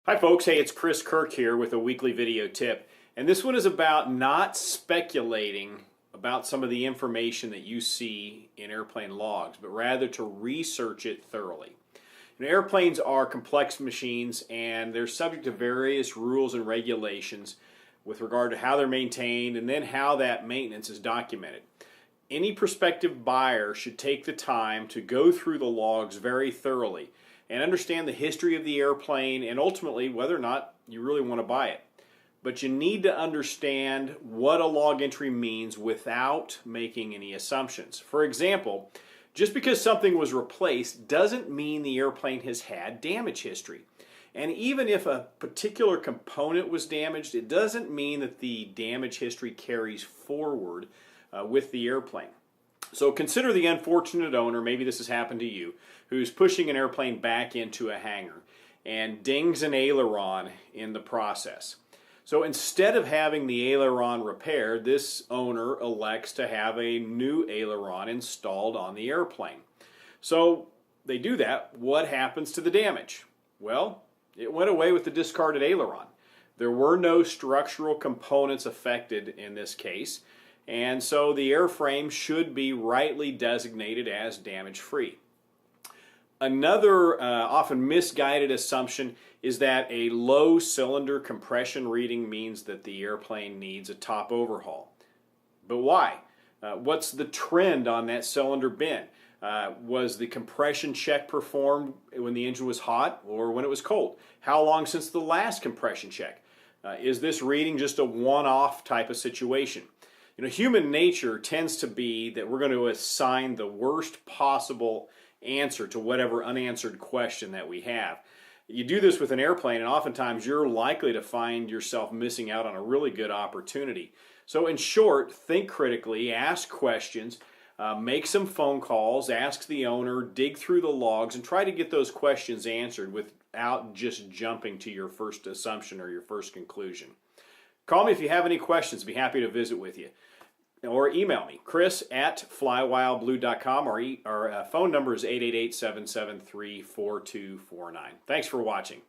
Hi folks, hey, it's Kirk here with a weekly video tip. And this one is about not speculating about some of the information that you see in airplane logs, but rather to research it thoroughly. Airplanes are complex machines and they're subject to various rules and regulations with regard to how they're maintained and then how that maintenance is documented. Any prospective buyer should take the time to go through the logs very thoroughly and understand the history of the airplane and ultimately whether or not you really want to buy it. But you need to understand what a log entry means without making any assumptions. For example, just because something was replaced doesn't mean the airplane has had damage history. And even if a particular component was damaged, it doesn't mean that the damage history carries forward with the airplane. So consider the unfortunate owner, maybe this has happened to you, who's pushing an airplane back into a hangar and dings an aileron in the process. So instead of having the aileron repaired, this owner elects to have a new aileron installed on the airplane. So they do that. What happens to the damage? Well, it went away with the discarded aileron. There were no structural components affected in this case, and so the airframe should be rightly designated as damage-free. Another often misguided assumption is that a low cylinder compression reading means that the airplane needs a top overhaul. But why? What's the trend on that cylinder bin? Was the compression check performed when the engine was hot or when it was cold? How long since the last compression check? Is this reading just a one-off type of situation? Human nature tends to be that we're going to assign the worst possible answer to whatever unanswered question that we have. You do this with an airplane, and oftentimes you're likely to find yourself missing out on a really good opportunity. So in short, think critically, ask questions, make some phone calls, ask the owner, dig through the logs, and try to get those questions answered without just jumping to your first assumption or your first conclusion. Call me if you have any questions. I'd be happy to visit with you. Or email me, chris@flywildblue.com. Our phone number is 888-773-4249. Thanks for watching.